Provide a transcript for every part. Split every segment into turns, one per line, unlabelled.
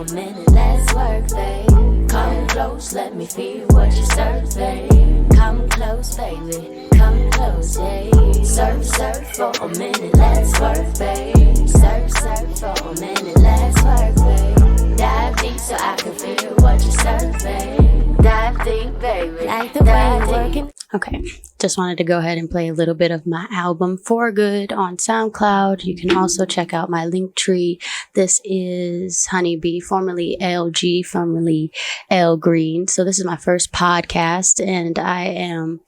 a minute, let's work, babe. Come close, let me feel what you serve, babe. Come close, baby, come close, yeah. Serve for a minute, let's work, babe. Serve for a minute, let's work, babe. Dive deep so I can feel what you serve, babe. Dive deep, baby, like the way you're working.
Okay, just wanted to go ahead and play a little bit of my album For Good on SoundCloud. You can also check out my Linktree. This is Huni.B, formerly Elle G, formerly Elle Green. So this is my first podcast, and I am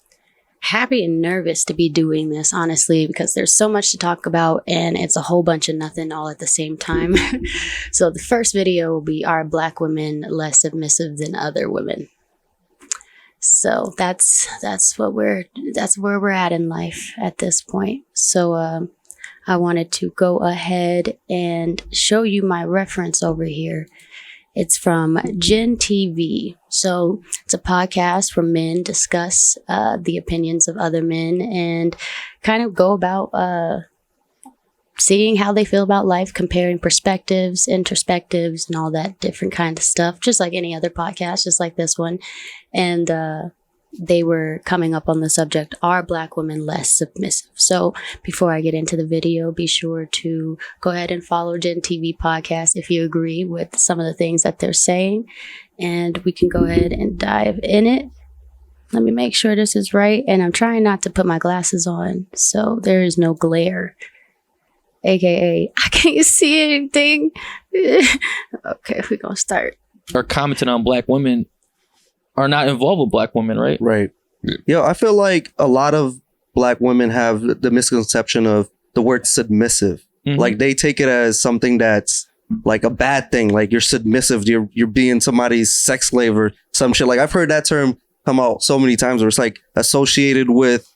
happy and nervous to be doing this, honestly, because there's so much to talk about, and it's a whole bunch of nothing all at the same time. So the first video will be, are Black women less submissive than other women? So that's where we're at in life at this point. So I wanted to go ahead and show you my reference over here. It's from Gen TV. So it's a podcast where men discuss the opinions of other men and kind of go about seeing how they feel about life, comparing perspectives, introspectives, and all that different kind of stuff, just like any other podcast, just like this one. And they were coming up on the subject, are Black women less submissive? So before I get into the video, be sure to go ahead and follow Gen TV podcast if you agree with some of the things that they're saying, and we can go ahead and dive in it. Let me make sure this is right, and I'm trying not to put my glasses on so there is no glare. AKA, I can't see anything. Okay, we're gonna start.
Are commenting on Black women are not involved with Black women, right?
Right. Yo, I feel like a lot of Black women have the misconception of the word submissive. Mm-hmm. Like they take it as something that's like a bad thing. Like you're submissive, you're being somebody's sex slave or some shit. Like I've heard that term come out so many times where it's like associated with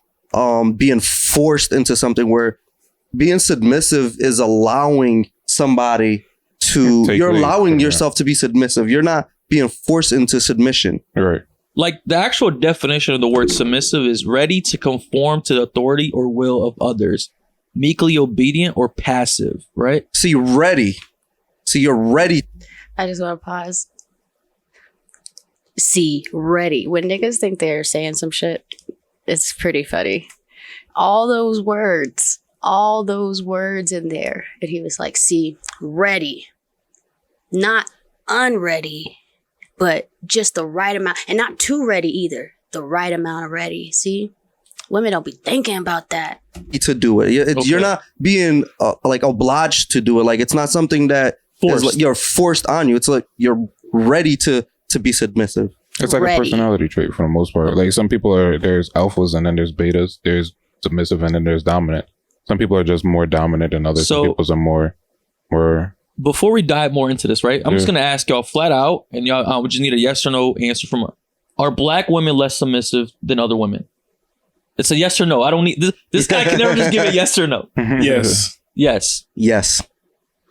being forced into something, where being submissive is allowing somebody to, you're allowing yourself to be submissive. You're not being forced into submission.
Right.
Like the actual definition of the word submissive is ready to conform to the authority or will of others, meekly obedient or passive, right?
So you're ready.
I just want to pause. See, ready. When niggas think they're saying some shit, it's pretty funny. All those words in there. And he was like, see, ready. Not unready, but just the right amount. And not too ready either. The right amount of ready. See? Women don't be thinking about that.
To do it. You're not being like obliged to do it. Like it's not something that is like you're forced on you. It's like you're ready to be submissive.
It's like a personality trait for the most part. Like some people there's alphas and then there's betas. There's submissive and then there's dominant. Some people are just more dominant than others. Some people are more.
Before we dive more into this, right? I'm just gonna ask y'all flat out, and y'all we just need a yes or no answer from her. Are Black women less submissive than other women? It's a yes or no. I don't need this guy can never just give a yes or no.
Yes.
Yes.
Yes.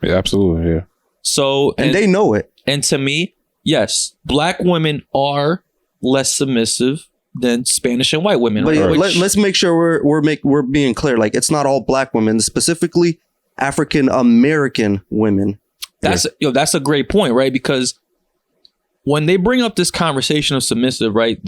Yeah, absolutely. Yeah.
So and they know it.
And to me, yes, Black women are less submissive than Spanish and white women.
But let's make sure we're being clear. Like it's not all Black women, specifically African American women.
That's a great point, right? Because when they bring up this conversation of submissive, right?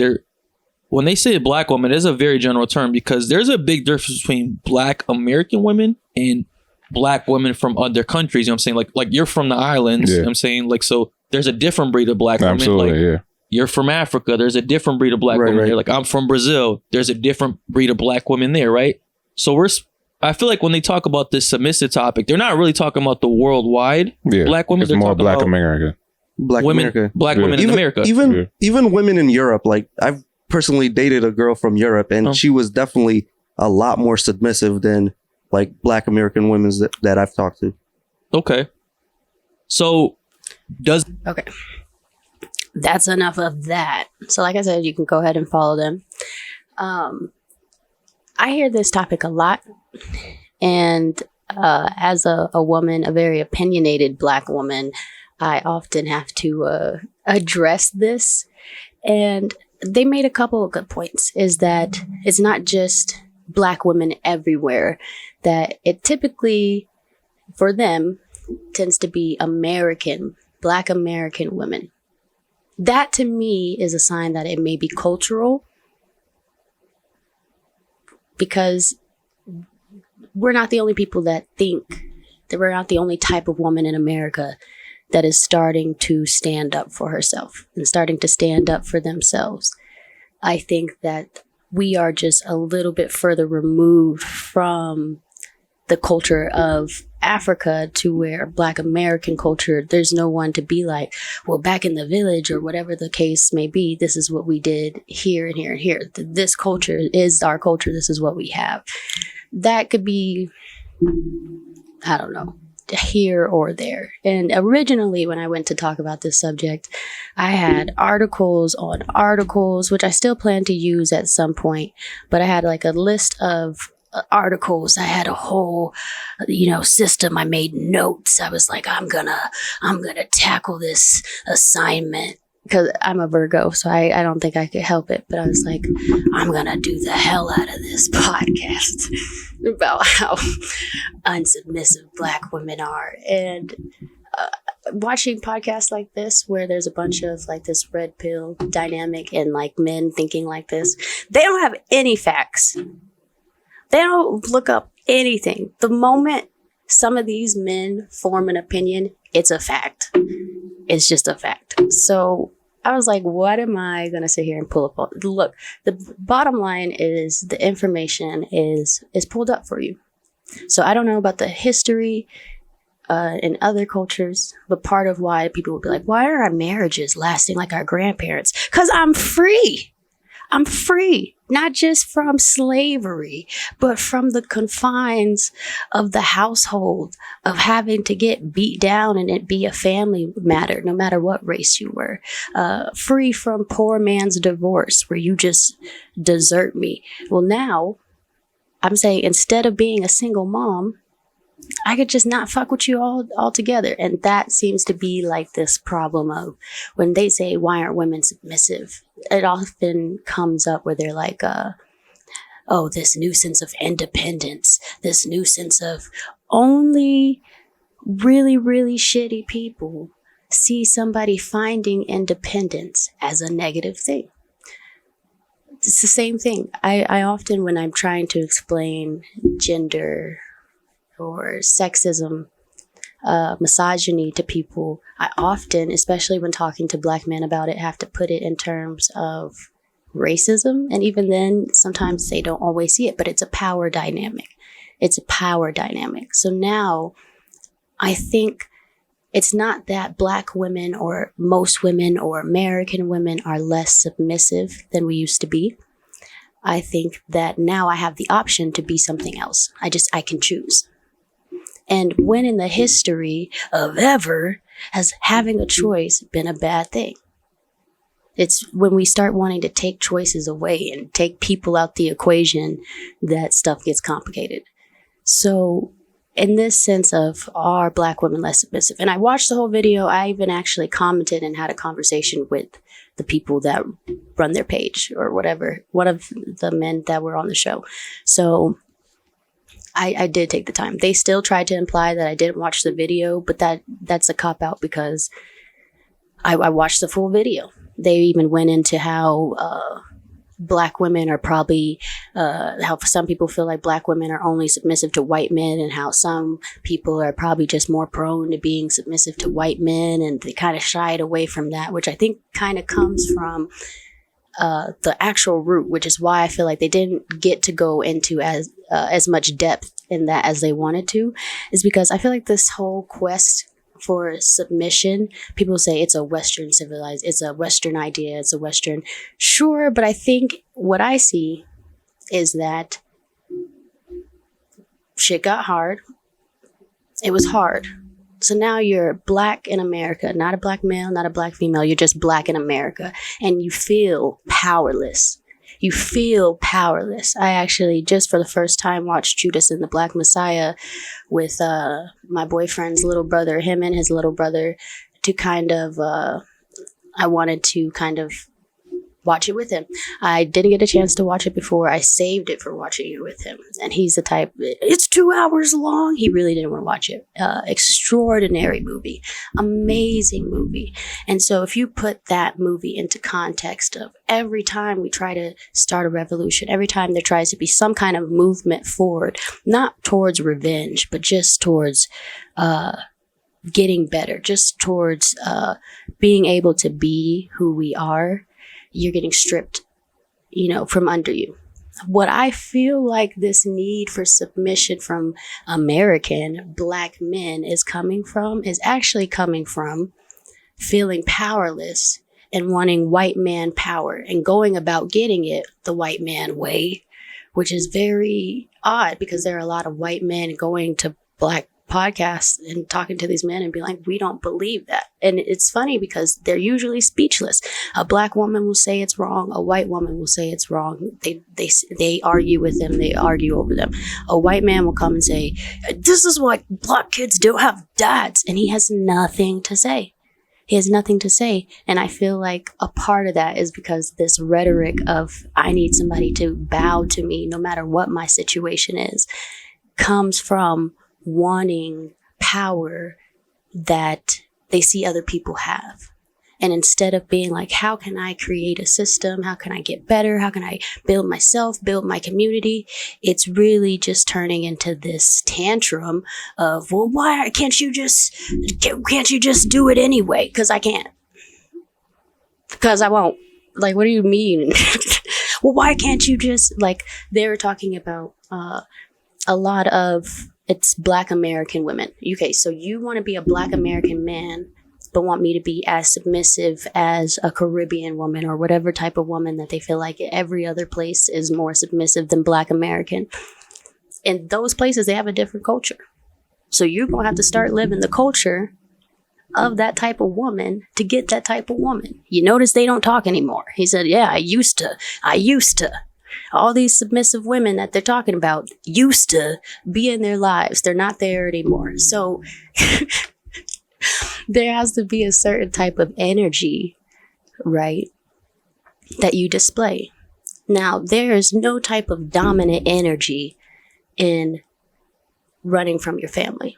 When they say Black woman, it's a very general term because there's a big difference between Black American women and Black women from other countries. You know what I'm saying? Like you're from the islands. You know what I'm saying? Like, so there's a different breed of Black women.
Absolutely,
like, you're from Africa. There's a different breed of Black women there. Like I'm from Brazil. There's a different breed of Black women there, right? So I feel like when they talk about this submissive topic, they're not really talking about the worldwide Black women. They're
more
talking
Black
about
America.
Black
women in America.
Even women in Europe. Like I've personally dated a girl from Europe, and she was definitely a lot more submissive than like Black American women that I've talked to.
Okay. So
Okay. That's enough of that. So like I said, you can go ahead and follow them. I hear this topic a lot. And as a woman, a very opinionated Black woman, I often have to address this. And they made a couple of good points, is that it's not just Black women everywhere, that it typically, for them, tends to be American Black American women. That to me is a sign that it may be cultural, because we're not the only people that think that we're not the only type of woman in America that is starting to stand up for herself and starting to stand up for themselves. I think that we are just a little bit further removed from the culture of Africa, to where Black American culture, there's no one to be like, well, back in the village or whatever the case may be, this is what we did here and here and here. This culture is our culture. This is what we have. That could be, I don't know, here or there. And originally, when I went to talk about this subject, I had articles on articles, which I still plan to use at some point, but I had like a list of articles. I had a whole, system. I made notes. I was like, I'm gonna tackle this assignment, because I'm a Virgo, so I don't think I could help it. But I was like, I'm gonna do the hell out of this podcast about how unsubmissive Black women are. And watching podcasts like this, where there's a bunch of like this red pill dynamic and like men thinking like this, they don't have any facts. They don't look up anything. The moment some of these men form an opinion, it's a fact. It's just a fact. So I was like, what am I going to sit here and pull up? Look, the bottom line is the information is pulled up for you. So I don't know about the history in other cultures, but part of why people would be like, why are our marriages lasting like our grandparents? Because I'm free. I'm free, not just from slavery, but from the confines of the household, of having to get beat down and it be a family matter, no matter what race you were. Free from poor man's divorce, where you just desert me. Well, now I'm saying, instead of being a single mom, I could just not fuck with you all together. And that seems to be like this problem of when they say, why aren't women submissive? It often comes up where they're like, oh, this new sense of independence, this new sense of only really, really shitty people see somebody finding independence as a negative thing. It's the same thing. I often, when I'm trying to explain gender or sexism, misogyny to people, I often, especially when talking to Black men about it, have to put it in terms of racism. And even then, sometimes they don't always see it, but it's a power dynamic. It's a power dynamic. So now I think it's not that Black women or most women or American women are less submissive than we used to be. I think that now I have the option to be something else. I can choose. And when in the history of ever has having a choice been a bad thing? It's when we start wanting to take choices away and take people out the equation that stuff gets complicated. So in this sense of, are Black women less submissive? And I watched the whole video. I even actually commented and had a conversation with the people that run their page or whatever, one of the men that were on the show. So I did take the time. They still tried to imply that I didn't watch the video, but that's a cop-out, because I watched the full video. They even went into how Black women are probably, how some people feel like Black women are only submissive to white men, and how some people are probably just more prone to being submissive to white men, and they kind of shied away from that, which I think kind of comes from the actual root, which is why I feel like they didn't get to go into as much depth in that as they wanted to, is because I feel like this whole quest for submission, people say it's a Western civilized, it's a Western idea, it's a Western, sure, but I think what I see is that shit got hard. It was hard. So now you're Black in America, not a Black male, not a Black female. You're just Black in America, and you feel powerless. You feel powerless. I actually just for the first time watched Judas and the Black Messiah with my boyfriend's little brother, him and his little brother, to kind of, I wanted to kind of watch it with him. I didn't get a chance to watch it before. I saved it for watching it with him. And he's the type, it's 2 hours long. He really didn't want to watch it. Extraordinary movie. Amazing movie. And so if you put that movie into context of every time we try to start a revolution, every time there tries to be some kind of movement forward, not towards revenge, but just towards getting better, just towards being able to be who we are, you're getting stripped, from under you. What I feel like this need for submission from American Black men is actually coming from feeling powerless and wanting white man power and going about getting it the white man way, which is very odd because there are a lot of white men going to Black podcasts and talking to these men and be like, we don't believe that. And it's funny because they're usually speechless. A Black woman will say it's wrong. A white woman will say it's wrong. They argue with them. They argue over them. A white man will come and say, this is why Black kids don't have dads. And he has nothing to say. He has nothing to say. And I feel like a part of that is because this rhetoric of I need somebody to bow to me no matter what my situation is comes from wanting power that they see other people have. And instead of being like, how can I create a system? How can I get better? How can I build myself, build my community? It's really just turning into this tantrum of, well, why can't you just do it anyway? Because I can't. Because I won't. Like, what do you mean? Well, why can't you just, like, they were talking about a lot of, it's Black American women. Okay, so you want to be a Black American man, but want me to be as submissive as a Caribbean woman or whatever type of woman that they feel like every other place is more submissive than Black American. In those places, they have a different culture. So you're going to have to start living the culture of that type of woman to get that type of woman. You notice they don't talk anymore. He said, yeah, I used to. All these submissive women that they're talking about used to be in their lives. They're not there anymore. So there has to be a certain type of energy, right, that you display. Now, there is no type of dominant energy in running from your family.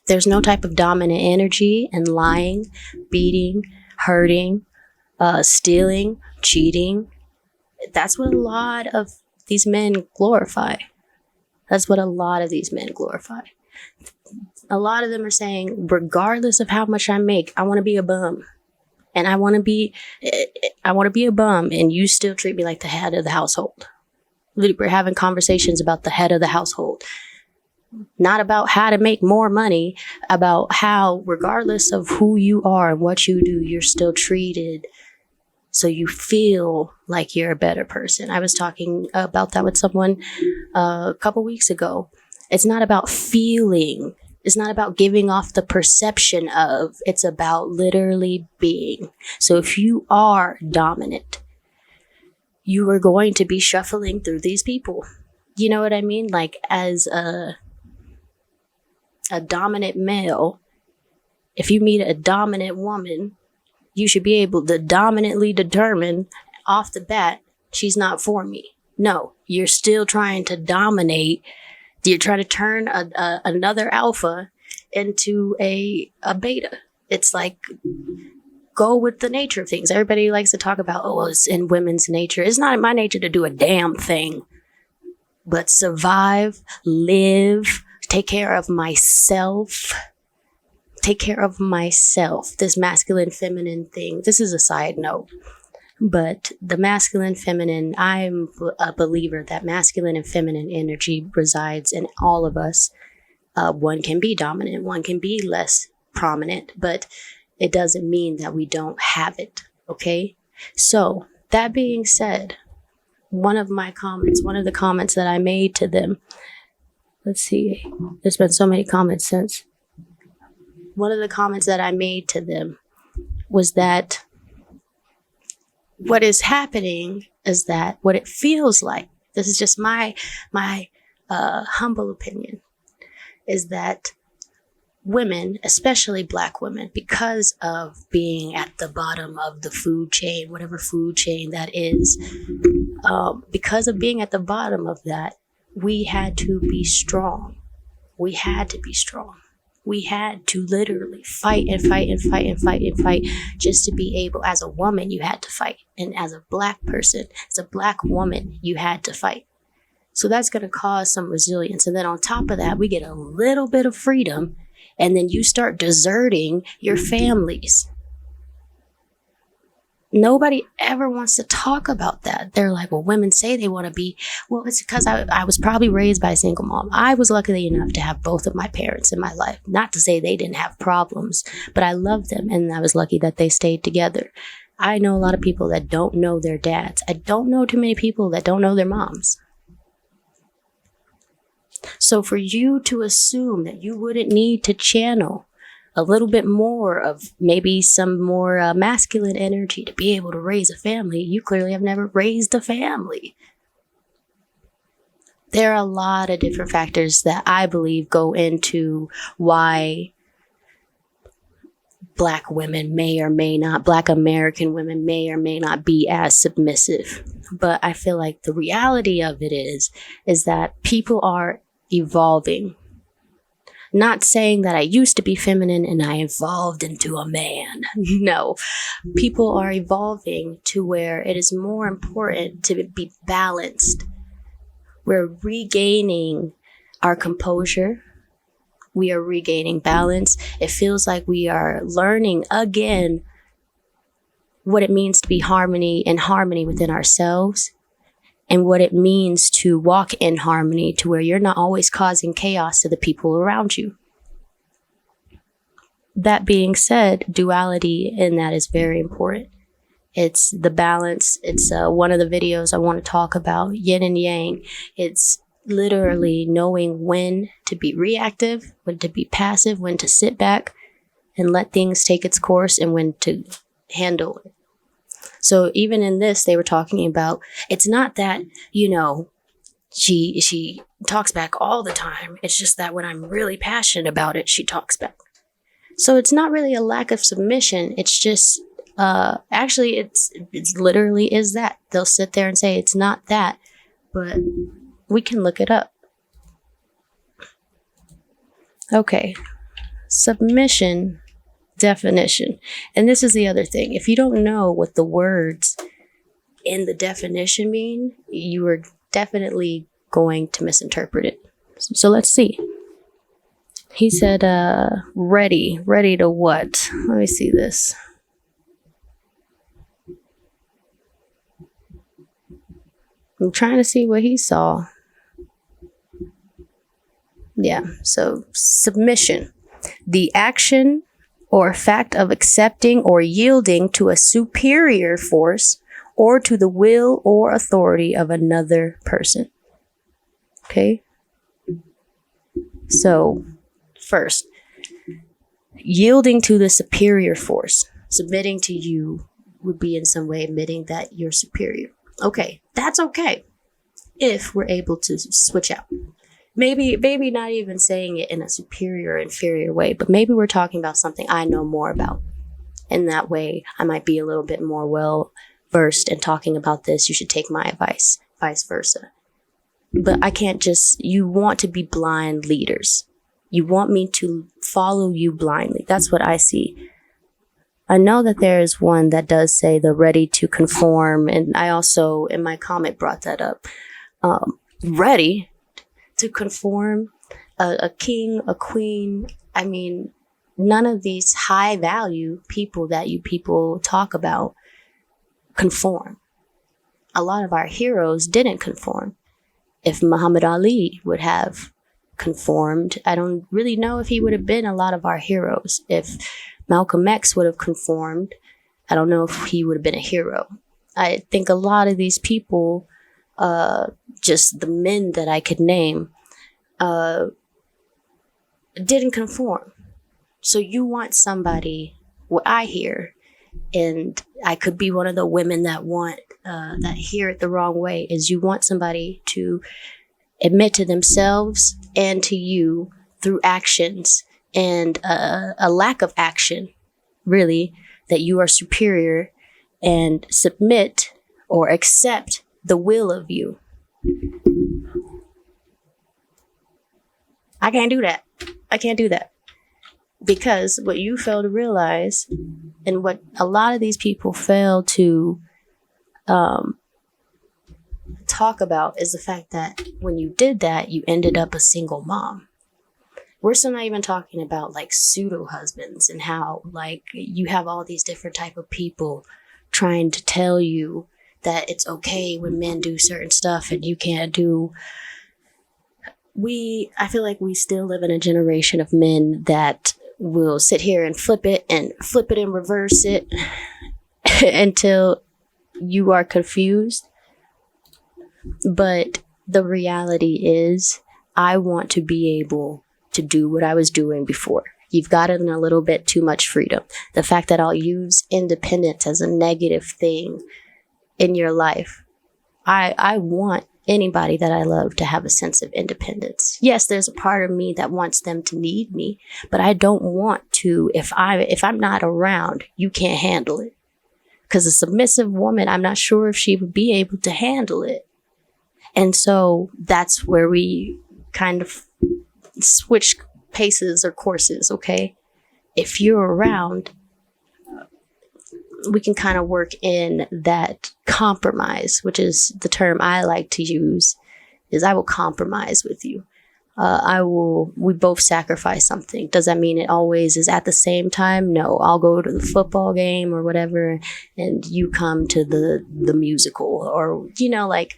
There's no type of dominant energy in lying, beating, hurting, stealing, cheating. That's what a lot of these men glorify. That's what a lot of these men glorify. A lot of them are saying, regardless of how much I make, I want to be a bum. And I want to be a bum, and you still treat me like the head of the household. We're having conversations about the head of the household. Not about how to make more money, about how, regardless of who you are and what you do, you're still treated so you feel like you're a better person. I was talking about that with someone a couple weeks ago. It's not about feeling. It's not about giving off the perception of. It's about literally being. So if you are dominant, you are going to be shuffling through these people. You know what I mean? Like, as a dominant male, if you meet a dominant woman, you should be able to dominantly determine off the bat, she's not for me. No, you're still trying to dominate. You're trying to turn another alpha into a beta. It's like, go with the nature of things. Everybody likes to talk about, oh, it's in women's nature. It's not in my nature to do a damn thing, but survive, live, take care of myself. Take care of myself. This masculine, feminine thing. This is a side note. But the masculine, feminine, I'm a believer that masculine and feminine energy resides in all of us. One can be dominant, one can be less prominent, but it doesn't mean that we don't have it. Okay? So, that being said, one of the comments that I made to them, let's see, there's been so many comments since. One of the comments that I made to them was that what is happening is that what it feels like, this is just my humble opinion, is that women, especially Black women, because of being at the bottom of the food chain, whatever food chain that is, because of being at the bottom of that, we had to be strong. We had to be strong. We had to literally fight and fight and fight and fight and fight just to be able, as a woman, you had to fight. And as a Black person, as a Black woman, you had to fight. So that's going to cause some resilience. And then on top of that, we get a little bit of freedom. And then you start deserting your families. Nobody ever wants to talk about that. They're like, well, women say they want to be. Well, it's because I was probably raised by a single mom. I was lucky enough to have both of my parents in my life. Not to say they didn't have problems, but I loved them. And I was lucky that they stayed together. I know a lot of people that don't know their dads. I don't know too many people that don't know their moms. So for you to assume that you wouldn't need to channel a little bit more of maybe some more masculine energy to be able to raise a family, you clearly have never raised a family. There are a lot of different factors that I believe go into why Black women may or may not, Black American women may or may not be as submissive. But I feel like the reality of it is that people are evolving. Not saying that I used to be feminine and I evolved into a man. No, people are evolving to where it is more important to be balanced. We're regaining our composure. We are regaining balance. It feels like we are learning again what it means to be in harmony within ourselves. And what it means to walk in harmony to where you're not always causing chaos to the people around you. That being said, duality in that is very important. It's the balance. It's one of the videos I want to talk about, yin and yang. It's literally knowing when to be reactive, when to be passive, when to sit back and let things take its course, and when to handle it. So even in this, they were talking about, it's not that, she talks back all the time. It's just that when I'm really passionate about it, she talks back. So it's not really a lack of submission. It's just, actually, it's literally is that. They'll sit there and say it's not that, but we can look it up. Okay. Submission definition. And this is the other thing. If you don't know what the words in the definition mean, you are definitely going to misinterpret it. So let's see. He said, ready to what? Let me see this. I'm trying to see what he saw. Yeah, so submission. The action or fact of accepting or yielding to a superior force or to the will or authority of another person. Okay? So, first, yielding to the superior force. Submitting to you would be in some way admitting that you're superior. Okay, that's okay if we're able to switch out. Maybe not even saying it in a superior or inferior way, but maybe we're talking about something I know more about. In that way, I might be a little bit more well versed in talking about this. You should take my advice, vice versa. But I can't you want to be blind leaders. You want me to follow you blindly. That's what I see. I know that there is one that does say the ready to conform. And I also, in my comment, brought that up. Ready to conform, a king, a queen. I mean, none of these high value people that you people talk about conform. A lot of our heroes didn't conform. If Muhammad Ali would have conformed, I don't really know if he would have been a lot of our heroes. If Malcolm X would have conformed, I don't know if he would have been a hero. I think a lot of these people, just the men that I could name, didn't conform. So you want somebody, what I hear, and I could be one of the women that that hear it the wrong way, is you want somebody to admit to themselves and to you through actions and a lack of action, really, that you are superior and submit or accept the will of you. I can't do that. I can't do that. Because what you fail to realize, and what a lot of these people fail to talk about, is the fact that when you did that, you ended up a single mom. We're still not even talking about like pseudo husbands and how like you have all these different type of people trying to tell you that it's okay when men do certain stuff and you can't do. I feel like we still live in a generation of men that will sit here and flip it and reverse it until you are confused. But the reality is, I want to be able to do what I was doing before. You've gotten a little bit too much freedom. The fact that I'll use independence as a negative thing in your life. I want anybody that I love to have a sense of independence. Yes, there's a part of me that wants them to need me, but I don't want to, if I'm not around, you can't handle it. Because a submissive woman, I'm not sure if she would be able to handle it. And so that's where we kind of switch paces or courses, okay? If you're around, we can kind of work in that compromise, which is the term I like to use, is I will compromise with you. We both sacrifice something. Does that mean it always is at the same time? No, I'll go to the football game or whatever, and you come to the musical, or, like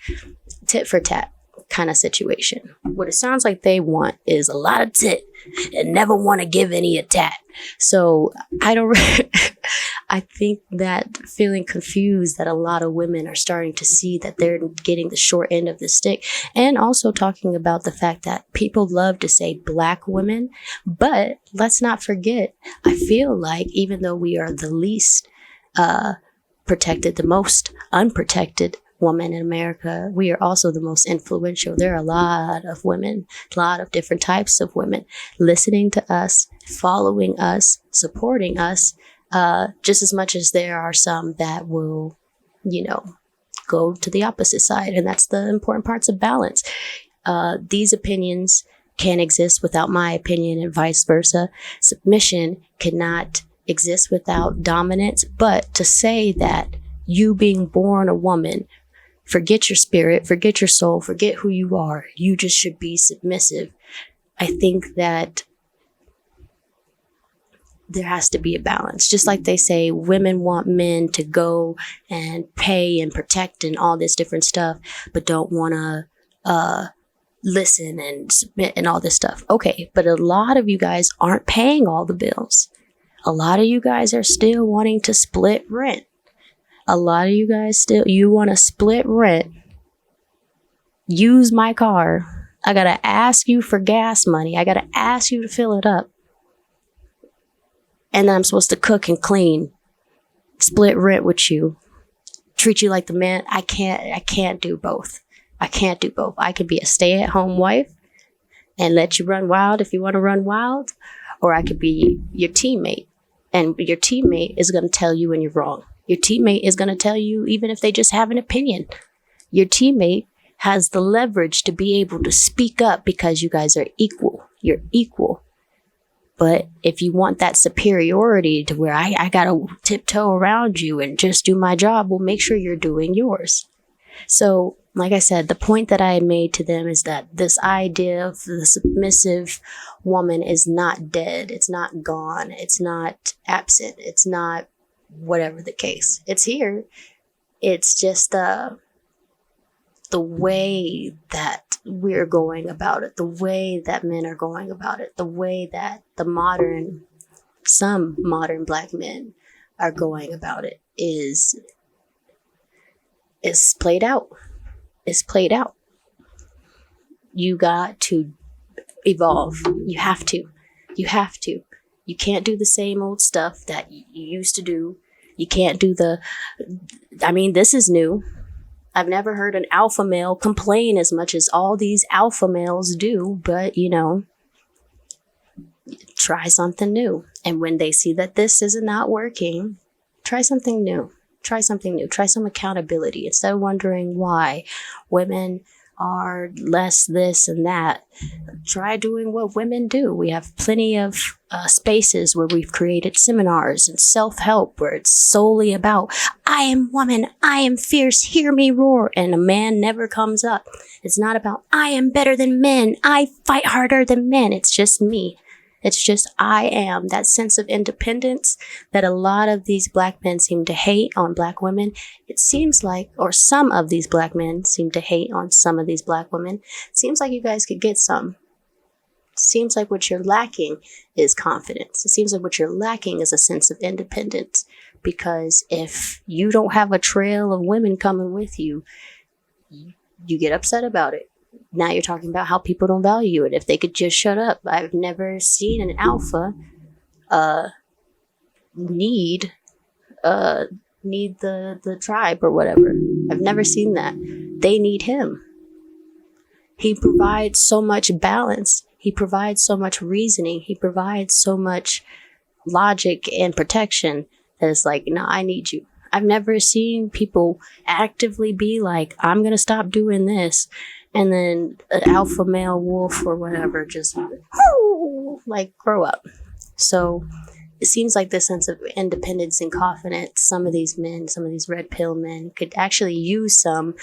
tit for tat kind of situation. What it sounds like they want is a lot of tit and never want to give any a tat. So I think that feeling confused that a lot of women are starting to see that they're getting the short end of the stick, and also talking about the fact that people love to say Black women, but let's not forget, I feel like even though we are the least protected, the most unprotected woman in America, we are also the most influential. There are a lot of women, a lot of different types of women listening to us, following us, supporting us, just as much as there are some that will, go to the opposite side. And that's the important parts of balance. These opinions can't exist without my opinion, and vice versa. Submission cannot exist without dominance. But to say that you being born a woman, forget your spirit, forget your soul, forget who you are, you just should be submissive. I think that there has to be a balance. Just like they say, women want men to go and pay and protect and all this different stuff, but don't want to listen and submit and all this stuff. Okay, but a lot of you guys aren't paying all the bills. A lot of you guys are still wanting to split rent. A lot of you guys you want to split rent, use my car. I got to ask you for gas money. I got to ask you to fill it up. And then I'm supposed to cook and clean, split rent with you, treat you like the man. I can't do both. I can't do both. I could be a stay-at-home wife and let you run wild if you want to run wild, or I could be your teammate, and your teammate is going to tell you when you're wrong. Your teammate is going to tell you even if they just have an opinion. Your teammate has the leverage to be able to speak up because you guys are equal. You're equal. But if you want that superiority to where I got to tiptoe around you and just do my job, well, make sure you're doing yours. So, like I said, the point that I made to them is that this idea of the submissive woman is not dead. It's not gone. It's not absent. It's not whatever the case. It's here. It's just the way that we're going about it, the way that men are going about it, the way that some modern Black men are going about it is played out. It's played out. You got to evolve. You have to. You have to. You can't do the same old stuff that you used to do. You can't do this is new. I've never heard an alpha male complain as much as all these alpha males do, but try something new. And when they see that this is not working, try something new. Try something new. Try some accountability. Instead of wondering why women are less this and that, try doing what women do. We have plenty of spaces where we've created seminars and self-help where it's solely about, I am woman, I am fierce, hear me roar, and a man never comes up. It's not about, I am better than men, I fight harder than men. It's just me. It's just I am. That sense of independence that a lot of these black men seem to hate on black women. It seems like, or some of these black men seem to hate on some of these black women. It seems like you guys could get some. It seems like what you're lacking is confidence. It seems like what you're lacking is a sense of independence. Because if you don't have a trail of women coming with you, you get upset about it. Now you're talking about how people don't value it. If they could just shut up. I've never seen an alpha need the tribe or whatever. I've never seen that. They need him. He provides so much balance. He provides so much reasoning. He provides so much logic and protection that it's like, no, I need you. I've never seen people actively be like, I'm going to stop doing this. And then an alpha male wolf or whatever just like grow up. So it seems like this sense of independence and confidence, some of these men, some of these red pill men could actually use some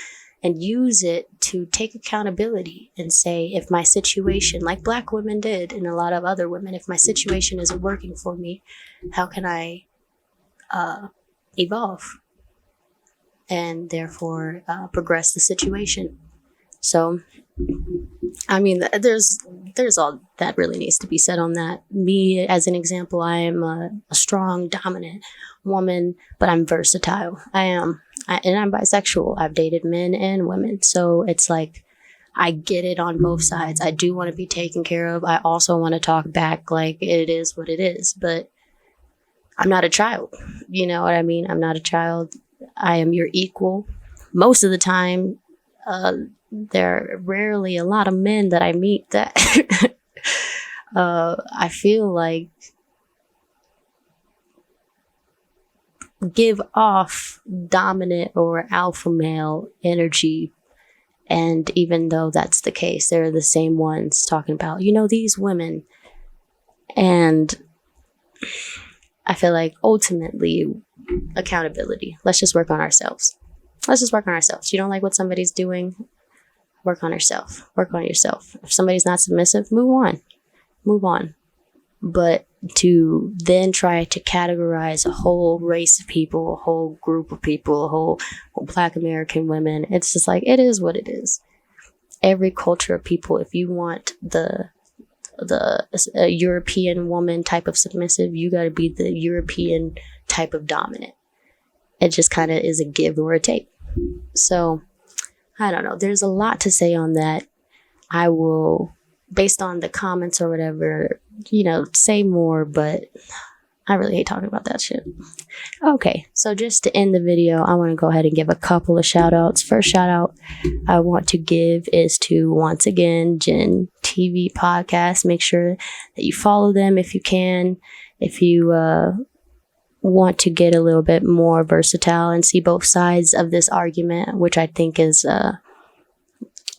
and use it to take accountability and say, if my situation, like black women did and a lot of other women, if my situation isn't working for me, how can I evolve and therefore progress the situation? So, I mean, there's all that really needs to be said on that. Me, as an example, I am a strong, dominant woman, but I'm versatile. And I'm bisexual. I've dated men and women. So it's like, I get it on both sides. I do want to be taken care of. I also want to talk back like it is what it is. But I'm not a child. You know what I mean? I'm not a child. I am your equal. Most of the time, there are rarely a lot of men that I meet that I feel like give off dominant or alpha male energy. And even though that's the case, they're the same ones talking about, these women. And I feel like ultimately accountability. Let's just work on ourselves. You don't like what somebody's doing? Work on yourself. Work on yourself. If somebody's not submissive, move on. But to then try to categorize a whole race of people, a whole group of people, a whole Black American women, it's just like, it is what it is. Every culture of people, if you want the European woman type of submissive, you got to be the European type of dominant. It just kind of is a give or a take. So I don't know. There's a lot to say on that. I will, based on the comments or whatever, say more, but I really hate talking about that shit. Okay, so just to end the video, I want to go ahead and give a couple of shout outs. First shout out I want to give is to, once again, Gen TV Podcast. Make sure that you follow them if you can. If you want to get a little bit more versatile and see both sides of this argument, which I think is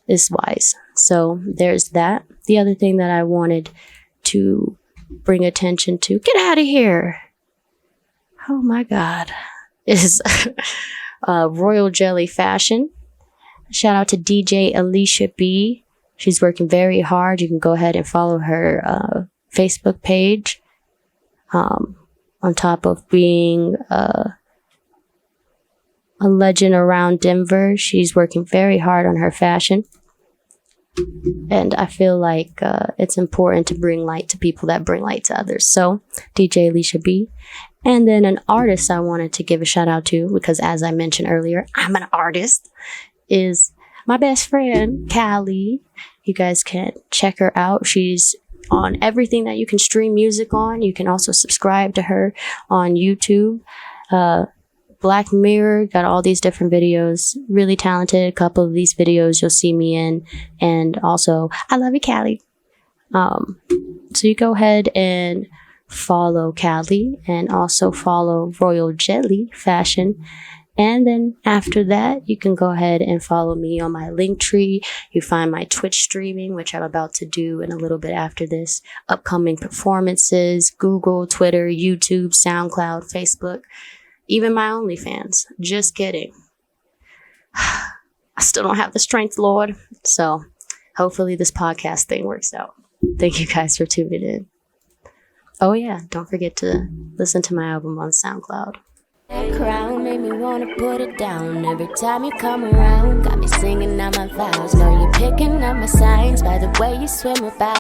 wise. So there's that. The other thing that I wanted to bring attention to, get out of here, oh my god, is Royal Jelly Fashion. Shout out to DJ Alicia.B. She's working very hard. You can go ahead and follow her Facebook page. On top of being a legend around Denver, she's working very hard on her fashion. And I feel like it's important to bring light to people that bring light to others. So, DJ Alicia.B. And then an artist I wanted to give a shout out to, because as I mentioned earlier, I'm an artist, is my best friend, Kah Li. You guys can check her out. She's on everything that you can stream music on. You can also subscribe to her on YouTube. Black Mirror, got all these different videos. Really talented. A couple of these videos you'll see me in. And also, I love you, Callie. So you go ahead and follow Kah Li and also follow Royal Jelly Fashion. And then after that, you can go ahead and follow me on my Linktree. You find my Twitch streaming, which I'm about to do in a little bit after this, upcoming performances, Google, Twitter, YouTube, SoundCloud, Facebook, even my OnlyFans. Just kidding. I still don't have the strength, Lord. So hopefully this podcast thing works out. Thank you guys for tuning in. Oh yeah, don't forget to listen to my album on SoundCloud.
That crown made me wanna put it down. Every time you come around, got me singing out my vows. Know you're picking up my signs by the way you swim about.